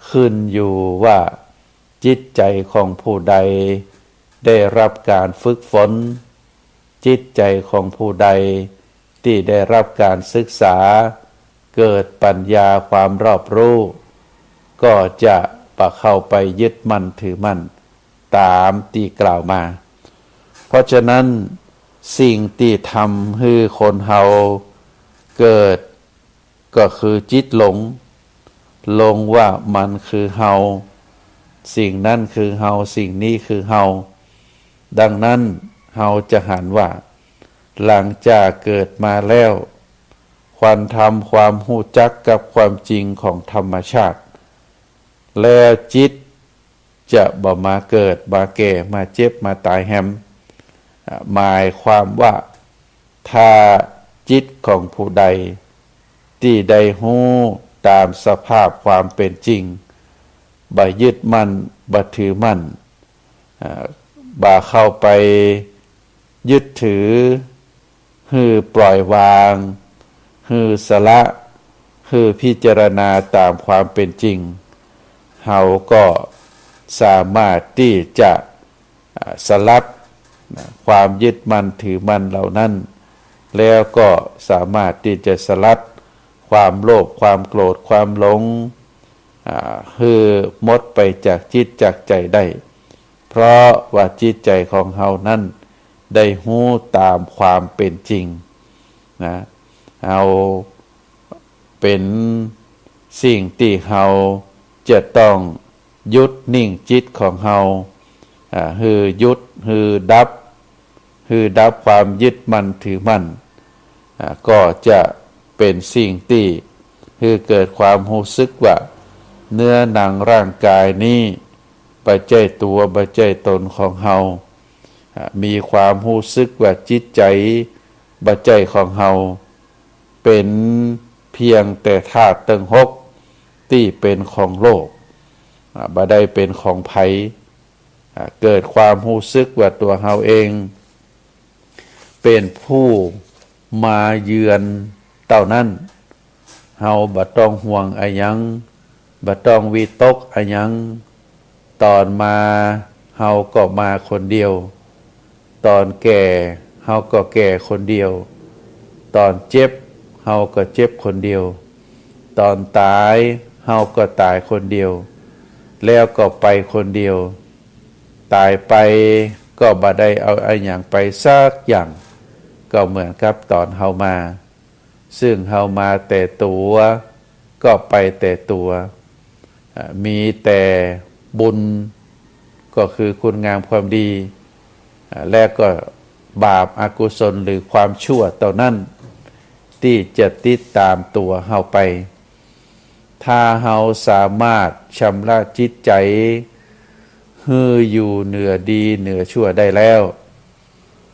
ขึ้นอยู่ว่าจิตใจของผู้ใดได้รับการฝึกฝนจิตใจของผู้ใดที่ได้รับการศึกษาเกิดปัญญาความรอบรู้ก็จะเข้าไปยึดมั่นถือมั่นตามที่กล่าวมาเพราะฉะนั้นสิ่งที่ทำให้คนเฮาเกิดก็คือจิตหลง ลงว่ามันคือเฮาสิ่งนั้นคือเฮาสิ่งนี้คือเฮาดังนั้นเฮาจะหันว่าหลังจากเกิดมาแล้วควรทำความรู้จักกับความจริงของธรรมชาติแล้วจิตจะบ่มาเกิดมาแก่มาเจ็บมาตายแฮมหมายความว่าถ้าจิตของผู้ใดที่ได้รู้ตามสภาพความเป็นจริงบ่ยึดมั่นบ่ถือมั่นบ่เข้าไปยึดถือฮือปล่อยวางฮือสละฮือพิจารณาตามความเป็นจริงเฮาก็สามารถที่จะสลัดความยึดมั่นถือมั่นเหล่านั้นแล้วก็สามารถที่จะสลัดความโลภความโกรธความหลงคือหมดไปจากจิตจากใจได้เพราะว่าจิตใจของเฮานั้นได้รู้ตามความเป็นจริงนะเอาเป็นสิ่งที่เฮาจะต้องยุดนิ่งจิตของเฮาฮือยุดฮือดับความยึดมั่นถือมั่นก็จะเป็นสิ่งที่คือเกิดความรู้สึกว่าเนื้อหนังร่างกายนี้บ่ใช่ตัวบ่ใช่ตนของเฮามีความรู้สึกว่าจิตใจบ่ใช่ของเฮาเป็นเพียงแต่ธาตุทั้งหกที่เป็นของโลกบ่ได้เป็นของไผเกิดความรู้สึกว่าตัวเฮาเองเป็นผู้มาเยือนเท่านั้นเฮาบ่ต้องห่วงอะหยังบ่ต้องวิตกอะหยังตอนมาเฮาก็มาคนเดียวตอนแก่เฮาก็แก่คนเดียวตอนเจ็บเฮาก็เจ็บคนเดียวตอนตายเฮาก็ตายคนเดียวแล้วก็ไปคนเดียวตายไปก็บ่ได้เอาอะหยังไปสักอย่างก็เหมือนกับตอนเฮามาซึ่งเฮามาแต่ตัวก็ไปแต่ตัวมีแต่บุญก็คือคุณงามความดีและก็บาปอกุศลหรือความชั่วเท่านั้นที่จะติดตามตัวเฮาไปถ้าเฮาสามารถชำระจิตใจฮืออยู่เหนือดีเหนือชั่วได้แล้ว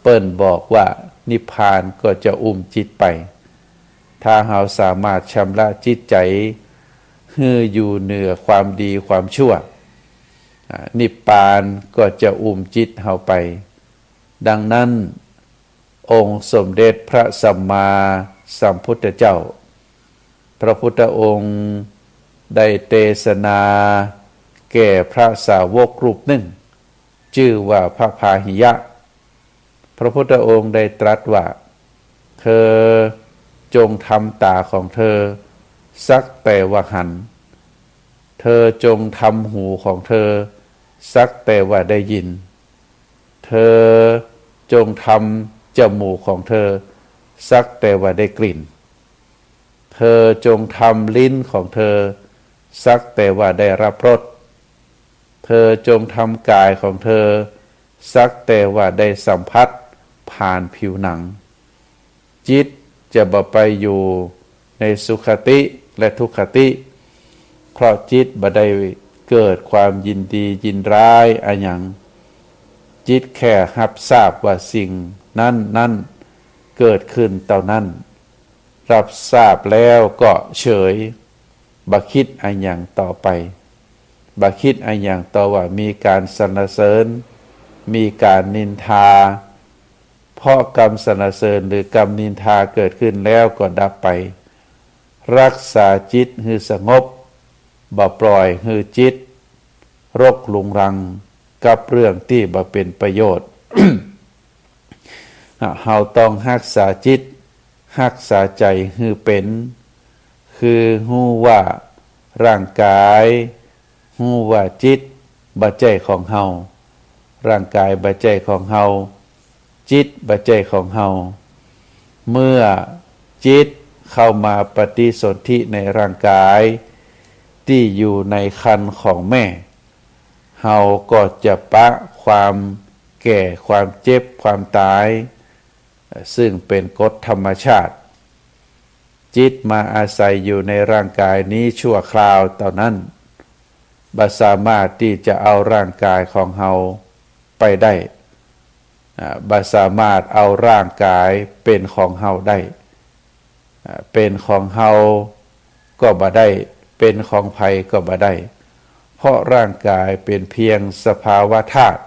เปิ้นบอกว่านิพพานก็จะอุ้มจิตไปถ้าเฮาสามารถชำระจิตใจฮืออยู่เหนือความดีความชั่วนิพพานก็จะอุ้มจิตเฮาไปดังนั้นองค์สมเด็จพระสัมมาสัมพุทธเจ้าพระพุทธองค์ได้เทศนาแก่พระสาวกรูปหนึ่งชื่อว่าพระพาหิยะพระพุทธองค์ได้ตรัสว่าเธอจงทำตาของเธอสักแต่ว่าหันเธอจงทำหูของเธอสักแต่ว่าได้ยินเธอจงทำจมูกของเธอสักแต่ว่าได้กลิ่นเธอจงทำลิ้นของเธอสักแต่ว่าได้รับรสเธอจงทำกายของเธอสักแต่ว่าได้สัมผัสผ่านผิวหนังจิตจะบ่ไปอยู่ในสุขติและทุกขติเพราะจิตบ่ได้เกิดความยินดียินร้ายอะหยังจิตแค่รับทราบว่าสิ่งนั้นเกิดขึ้นเท่านั้นรับทราบแล้วก็เฉยบ่คิดอะหยังต่อไปบ่คิดอะหยังต่อว่ามีการสรรเสริญมีการนินทาเพราะกรรมสรรเสริญหรือกรรมนินทาเกิดขึ้นแล้วก็ดับไปรักษาจิตให้สงบบ่ปล่อยให้จิตรกรุงรังกับเรื่องที่บ่เป็นประโยชน์ เฮาต้องรักษาจิตรักษาใจให้เป็นคือฮู้ว่าร่างกายฮู้ว่าจิตบ่ใช่ของเฮาร่างกายบ่ใช่ของเฮาจิตบ่ใช่ของเฮาเมื่อจิตเข้ามาปฏิสนธิในร่างกาย ที่อยู่ในครรภ์ของแม่เฮาก็จะปะความแก่ความเจ็บความตายซึ่งเป็นกฎธรรมชาติจิตมาอาศัยอยู่ในร่างกายนี้ชั่วคราวเท่านั้นบ่สามารถที่จะเอาร่างกายของเฮาไปได้บ่สามารถเอาร่างกายเป็นของเฮาได้เป็นของเฮาก็บ่ได้เป็นของไผก็บ่ได้เพราะร่างกายเป็นเพียงสภาวะธาตุ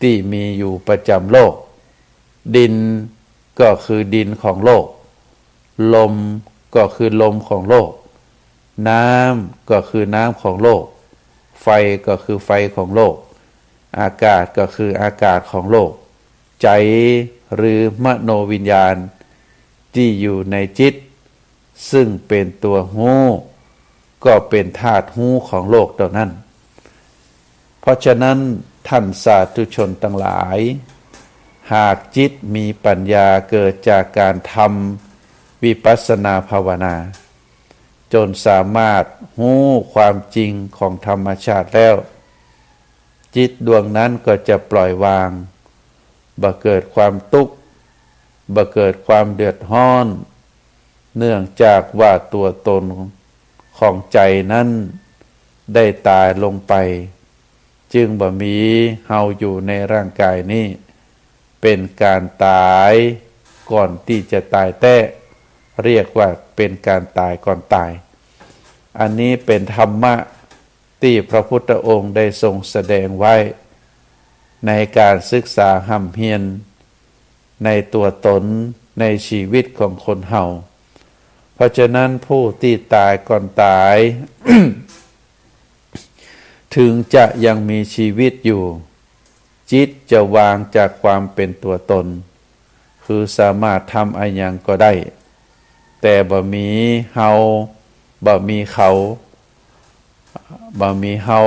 ที่มีอยู่ประจำโลกดินก็คือดินของโลกลมก็คือลมของโลกน้ำก็คือน้ำของโลกไฟก็คือไฟของโลกอากาศก็คืออากาศของโลกใจหรือมโนวิญญาณที่อยู่ในจิตซึ่งเป็นตัวหูก็เป็นธาตุหูของโลกเท่านั้นเพราะฉะนั้นท่านสาธุชนทั้งหลายหากจิตมีปัญญาเกิดจากการทำวิปัสสนาภาวนาจนสามารถรู้ความจริงของธรรมชาติแล้วจิตดวงนั้นก็จะปล่อยวางบ่เกิดความทุกข์บ่เกิดความเดือดร้อนเนื่องจากว่าตัวตนของใจนั้นได้ตายลงไปจึงบ่มีเฮาอยู่ในร่างกายนี้เป็นการตายก่อนที่จะตายแท้เรียกว่าเป็นการตายก่อนตายอันนี้เป็นธรรมะที่พระพุทธองค์ได้ทรงแสดงไว้ในการศึกษาห้ำเฮียนในตัวตนในชีวิตของคนเฮาเพราะฉะนั้นผู้ที่ตายก่อนตาย ถึงจะยังมีชีวิตอยู่จิตจะวางจากความเป็นตัวตนคือสามารถทำอะไรอย่างก็ได้แต่บ่มีเฮาบ่มีเขาบ่มีเฮา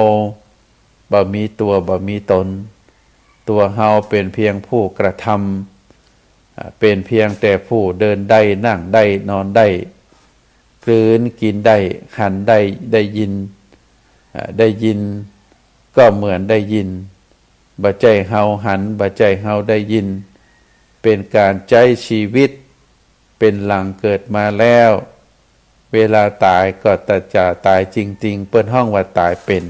บ่มีตัวบ่มีตนตัวเฮาเป็นเพียงผู้กระทำเป็นเพียงแต่ผู้เดินได้นั่งได้นอนได้กลืนกินได้หันได้ได้ยินได้ยินก็เหมือนได้ยินบ่ใจเฮาหันบ่ใจเฮาได้ยินเป็นการใช้ชีวิตเป็นหลังเกิดมาแล้วเวลาตายก็จะตายจริงๆเปิ้นห้องว่าตายเป็น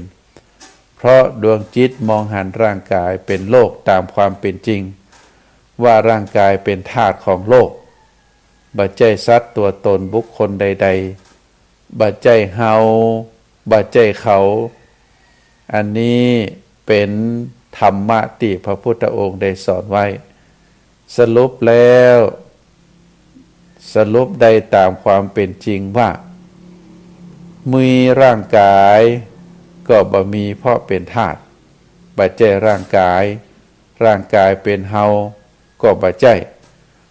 เพราะดวงจิตมองหันร่างกายเป็นโลกตามความเป็นจริงว่าร่างกายเป็นธาตุของโลกบ่ใจสัตว์ตัวตนบุคคลใดๆบ่ใจเฮาบ่ใจเขาอันนี้เป็นธรรมะที่พระพุทธองค์ได้สอนไว้สรุปแล้วสรุปได้ตามความเป็นจริงว่ามีร่างกายก็บ่มีเพราะเป็นธาตุบ่ใจร่างกายร่างกายเป็นเฮาก็บ่ใจ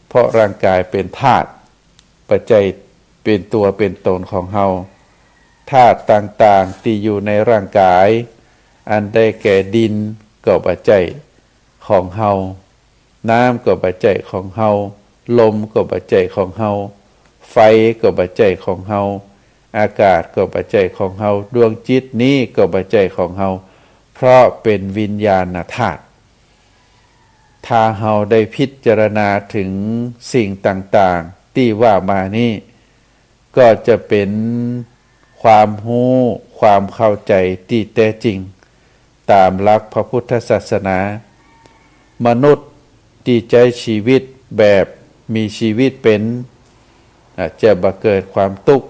เพราะร่างกายเป็นธาตุบ่ใจเป็นตัวเป็นตนของเฮาธาตุต่างๆที่อยู่ในร่างกายอันได้แก่ดินก็บ่ใจของเฮาน้ำก็บ่ใจของเฮาลมก็บ่ใจของเฮาไฟก็บ่ใจของเฮาอากาศก็บ่ใจของเฮาดวงจิตนี้ก็บ่ใจของเฮาเพราะเป็นวิญญาณธาตุถ้าเฮาได้พิจารณาถึงสิ่งต่างๆที่ว่ามานี้ก็จะเป็นความรู้ความเข้าใจที่แท้จริงตามหลักพระพุทธศาสนามนุษย์ที่ใช้ชีวิตแบบมีชีวิตเป็นจะบ่เกิดความทุกข์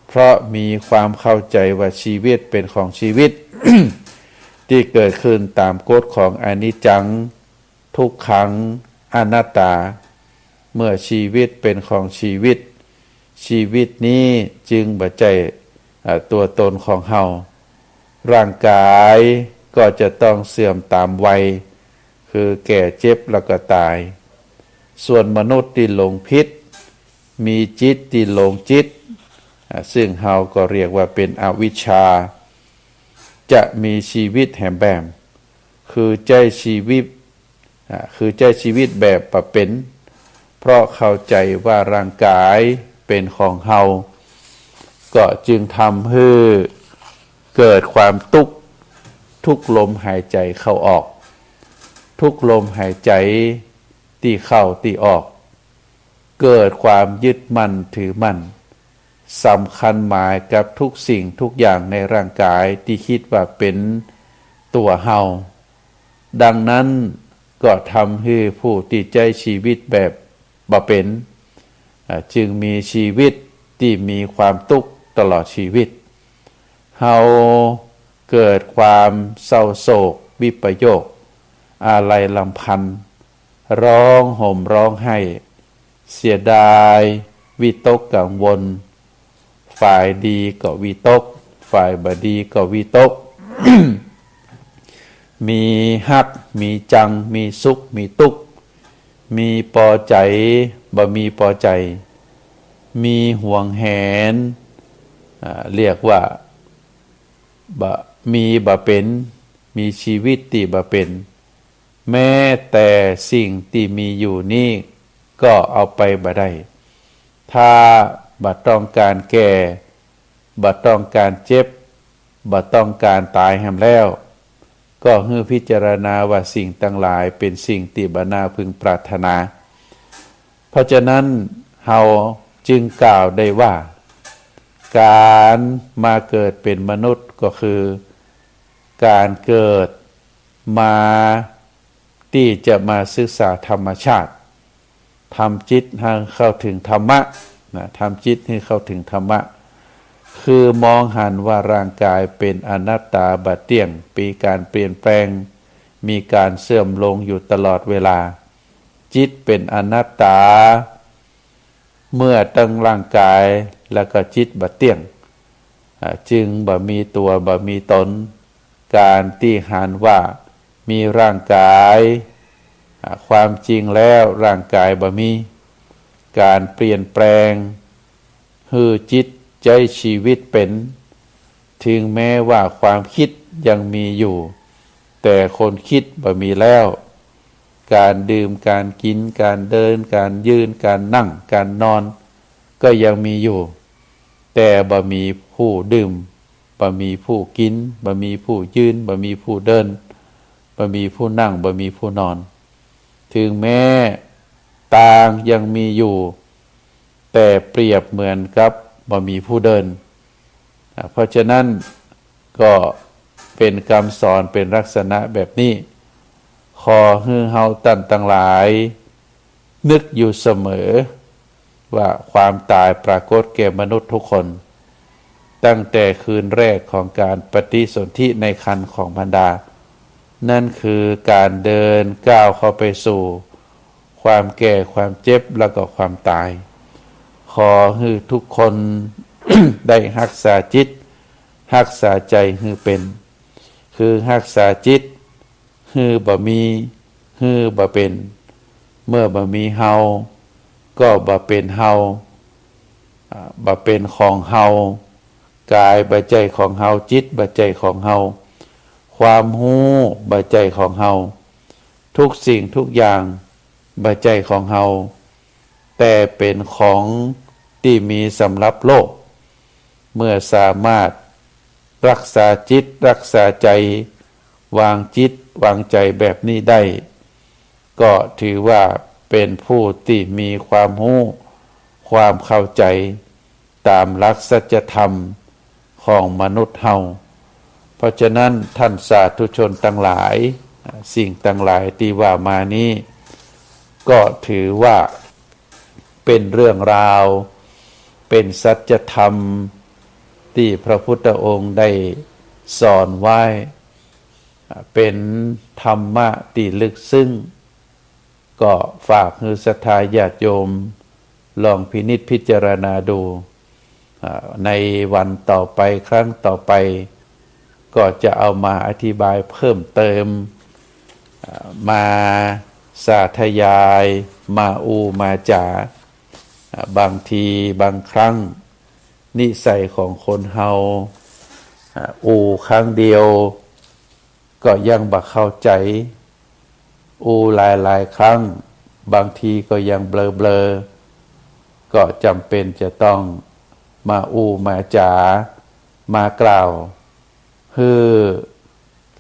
เพราะมีความเข้าใจว่าชีวิตเป็นของชีวิต ที่เกิดขึ้นตามกฎของอนิจจังทุกขังอนัตตาเมื่อชีวิตเป็นของชีวิตชีวิตนี้จึงบ่ใจตัวตนของเฮาร่างกายก็จะต้องเสื่อมตามวัยคือแก่เจ็บแล้วก็ตายส่วนมนุษย์ที่หลงผิดมีจิตที่หลงจิตซึ่งเฮาก็เรียกว่าเป็นอวิชชาจะมีชีวิตแหมแบมคือใจชีวิตแบบประเป็นเพราะเข้าใจว่าร่างกายเป็นของเฮา ก็จึงทำให้เกิดความทุกลมหายใจเข้าออกทุกลมหายใจที่เข้าที่ออกเกิดความยึดมั่นถือมั่นสำคัญหมายกับทุกสิ่งทุกอย่างในร่างกายที่คิดว่าเป็นตัวเฮาดังนั้นก็ทำให้ผู้ที่ใจชีวิตแบบบ่เป็นจึงมีชีวิตที่มีความทุกข์ตลอดชีวิตเฮาเกิดความเศร้าโศกวิปโยคอาลัยลำพันธ์ร้องห่มร้องไห้เสียดายวิตกกังวลฝ่ายดีก็วิตกฝ่ายบ่ดีก็วิตก มีฮักมีจังมีสุขมีทุกข์มีพอใจบ่มีพอใจมีห่วงแหนเรียกว่ามีบ่เป็นมีชีวิตที่บ่เป็นแม้แต่สิ่งที่มีอยู่นี่ก็เอาไปบ่ได้ถ้าบ่ต้องการแก่บ่ต้องการเจ็บบ่ต้องการตายแฮมแล้วก็ให้พิจารณาว่าสิ่งต่างหลายเป็นสิ่งที่บ่น่าพึงปรารถนาเพราะฉะนั้นเฮาจึงกล่าวได้ว่าการมาเกิดเป็นมนุษย์ก็คือการเกิดมาที่จะมาศึกษาธรรมชาติทำจิตให้เข้าถึงธรรมะทำจิตให้เข้าถึงธรรมะคือมองหันว่าร่างกายเป็นอนัตตาบัดเที่ยงมีการเปลี่ยนแปลงมีการเสื่อมลงอยู่ตลอดเวลาจิตเป็นอนัตตาเมื่อตั้งร่างกายแล้วก็จิตบัดเที่ยงจึงบ่มีตัวบ่มีตนการที่หันว่ามีร่างกายความจริงแล้วร่างกายบ่มีการเปลี่ยนแปลงฮือจิตใจชีวิตเป็นถึงแม้ว่าความคิดยังมีอยู่แต่คนคิดบ่มีแล้วการดื่มการกินการเดินการยืนการนั่งการนอนก็ยังมีอยู่แต่บ่มีผู้ดื่มบ่มีผู้กินบ่มีผู้ยืนบ่มีผู้เดินบ่มีผู้นั่งบ่มีผู้นอนถึงแม้ต่างยังมีอยู่แต่เปรียบเหมือนกับบ่มีผู้เดินเพราะฉะนั้นก็เป็นคำสอนเป็นลักษณะแบบนี้ขอให้เฮาท่านทั้งหลายนึกอยู่เสมอว่าความตายปรากฏแก่มนุษย์ทุกคนตั้งแต่คืนแรกของการปฏิสนธิในครรภ์ของมารดานั่นคือการเดินก้าวเข้าไปสู่ความแก่ความเจ็บแล้วก็ความตายขอให้ทุกคน ได้รักษาจิตรักษาใจให้เป็นคือรักษาจิตให้บ่มีให้บ่เป็นเมื่อบ่มีเฮาก็บ่เป็นเฮาบ่เป็นของเฮากายบ่ใจของเฮาจิตบ่ใจของเฮาความหูบ่ใจของเฮาทุกสิ่งทุกอย่างบ่ใจของเฮาแต่เป็นของที่มีสำหรับโลกเมื่อสามารถรักษาจิตรักษาใจวางจิตวางใจแบบนี้ได้ก็ถือว่าเป็นผู้ที่มีความรู้ความเข้าใจตามหลักสัจธรรมของมนุษย์เฮาเพราะฉะนั้นท่านสาธุชนทั้งหลายสิ่งทั้งหลายที่ว่ามานี้ก็ถือว่าเป็นเรื่องราวเป็นสัจธรรมที่พระพุทธองค์ได้สอนไว้เป็นธรรมะที่ลึกซึ้งก็ฝากให้ศรัทธาญาติโยมลองพินิจพิจารณาดูในวันต่อไปครั้งต่อไปก็จะเอามาอธิบายเพิ่มเติมมาสาธยายมามาจาบางทีบางครั้งนิสัยของคนเฮาครั้งเดียวก็ยังบ่เข้าใจหลายครั้งบางทีก็ยังเบลอก็จำเป็นจะต้อง มามาจามากล่าวคือ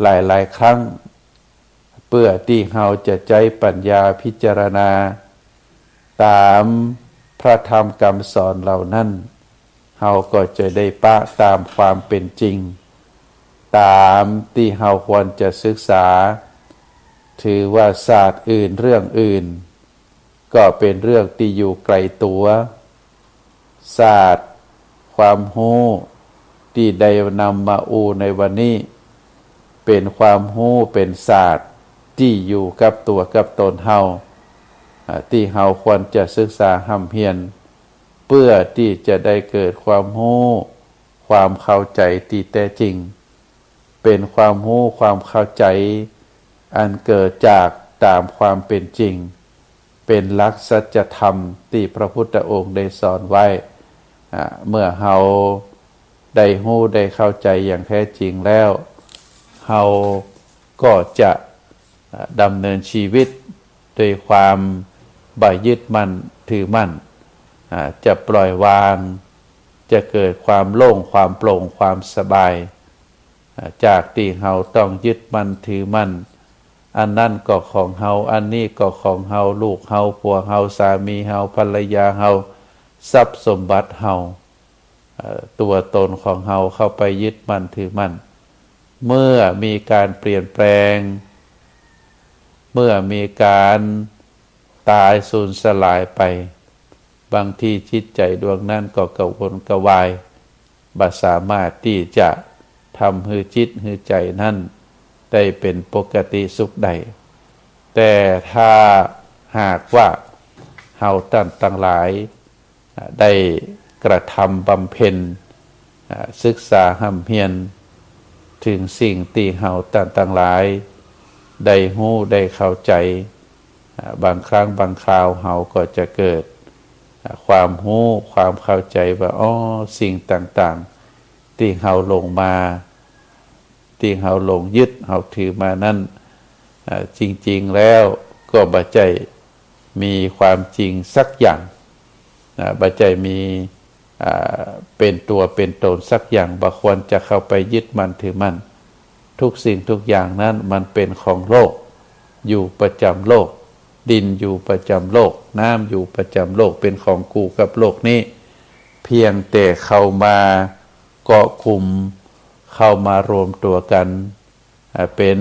หลายๆครั้งเพื่อที่เราจะใจปัญญาพิจารณาตามพระธรรมคำสอนเหล่านั้นเราก็จะได้ปะตามความเป็นจริงตามที่เราควรจะศึกษาถือว่าศาสตร์อื่นเรื่องอื่นก็เป็นเรื่องที่อยู่ไกลตัวศาสตร์ความรู้ที่ได้นำมาในวันนี้เป็นความรู้เป็นศาสตร์ที่อยู่กับตัวกับตนเฮาที่เฮาควรจะศึกษาหำเพียรเพื่อที่จะได้เกิดความรู้ความเข้าใจที่แท้จริงเป็นความรู้ความเข้าใจอันเกิดจากตามความเป็นจริงเป็นหลักสัจธรรมที่พระพุทธองค์ได้สอนไว้เมื่อเฮาได้รู้ได้เข้าใจอย่างแท้จริงแล้วเฮาก็จะดำเนินชีวิตด้วยความบ่ยึดมั่นถือมั่นจะปล่อยวางจะเกิดความโล่งความโปร่งความสบายจากที่เฮาต้องยึดมั่นถือมั่นอันนั่นก็ของเฮาอันนี้ก็ของเฮาลูกเฮาผัวเฮาสามีเฮาภรรยาเฮาทรัพย์สมบัติเฮาตัวตนของเฮาเข้าไปยึดมั่นถือมั่นเมื่อมีการเปลี่ยนแปลงเมื่อมีการตายสูญสลายไปบางทีจิตใจดวงนั้นก็กระวนกระวายบ่สามารถที่จะทำให้จิตให้ใจนั้นได้เป็นปกติสุขใดแต่ถ้าหากว่าเฮาท่านทั้งหลายได้กระทำบำเพ็ญศึกษาหำเพียรถึงสิ่งที่เฮาท่านทั้งหลายได้รู้ได้เข้าใจบางครั้งบางคราวเฮาก็จะเกิดความรู้ความเข้าใจว่าสิ่งต่างๆที่เฮาลงมาที่เฮาหลงยึดเฮาถือมานั้นจริงๆแล้วก็บ่ใจมีความจริงสักอย่างบ่ใจมีเป็นตัวเป็นตนสักอย่างบ่ควรจะเข้าไปยึดมันถือมันทุกสิ่งทุกอย่างนั้นมันเป็นของโลกอยู่ประจำโลกดินอยู่ประจำโลกน้ำอยู่ประจำโลกเป็นของกูกับโลกนี้เพียงแต่เข้ามาเกาะกลุ่มเข้ามารวมตัวกันเป็น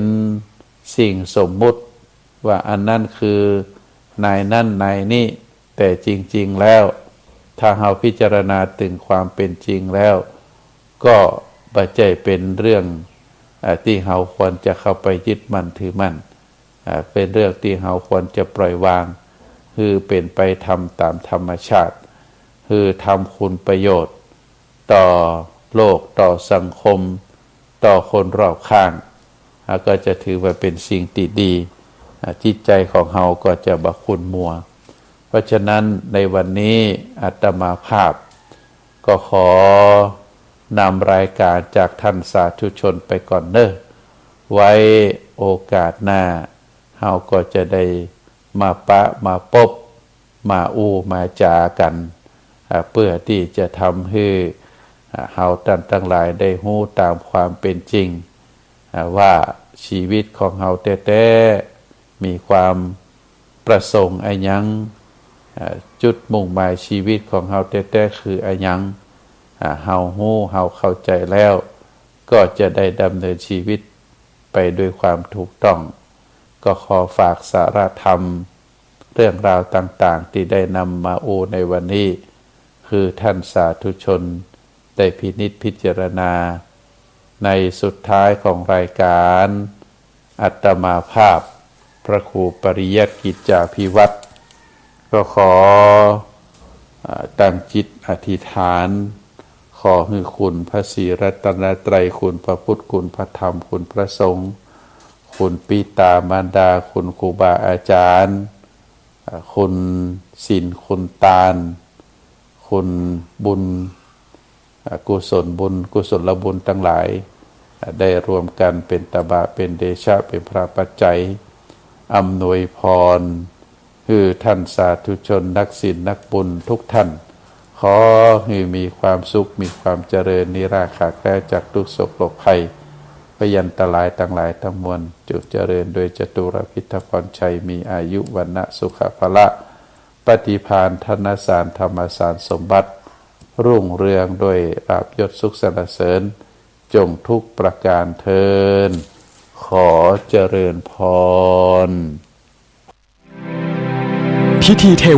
สิ่งสมมุติว่าอันนั้นคือนายนั่นนายนี่แต่จริงๆแล้วถ้าเราพิจารณาถึงความเป็นจริงแล้วก็บ่ใช่เป็นเรื่องที่เราควรจะเข้าไปยึดมั่นถือมั่นเป็นเรื่องที่เราควรจะปล่อยวางคือเป็นไปทำตามธรรมชาติคือทำคุณประโยชน์ต่อโลกต่อสังคมต่อคนรอบข้างก็จะถือว่าเป็นสิ่งที่ดีจิตใจของเราก็จะบ่ขุ่นมัวเพราะฉะนั้นในวันนี้อาตมาภาพก็ขอนำรายการจากท่านสาธุชนไปก่อนเด้อไว้โอกาสหน้าเราก็จะได้มาปะมาพบมามาจากันเพื่อที่จะทำให้เราท่านทั้งหลายได้รู้ตามความเป็นจริงว่าชีวิตของเราแท้ๆมีความประสงค์อะไรยังจุดมุ่งหมายชีวิตของเราแท้ๆคืออะไรยังเรารู้เราเข้าใจแล้วก็จะได้ดำเนินชีวิตไปด้วยความถูกต้องก็ขอฝากสาระธรรมเรื่องราวต่างๆที่ได้นำมาในวันนี้คือท่านสาธุชนได้พินิจพิจารณาในสุดท้ายของรายการอาตมาภาพพระครูปริยัติกิจจาภิวัตรก็ขอตั้งจิตอธิษฐานขอให้คุณพระศรีรัตนตรัยคุณพระพุทธคุณพระธรรมคุณพระสงฆ์คุณปิตามารดาคุณครูบาอาจารย์คุณศีลคุณทานคุณบุญกุศลบุญกุศลบุญทั้งหลายได้รวมกันเป็นตบะเป็นเดชะเป็นพระปัจจัยอำนวยพรคือท่านสาธุชนนักศีลนักบุญทุกท่าน ขอให้มีความสุขมีความเจริญนิราคาแคล้วจากทุกโศกโรคภัยพยันตรายทั้งหลายทั้งมวลจงเจริญโดยจตุรพิธพรชัยมีอายุวรรณะสุขภละปฏิภาณธนสารธรรมสารสมบัติรุ่งเรืองด้วยราบยศสุขสรรเสริญจงทุกประการเทินขอเจริญพร
พิธีเทว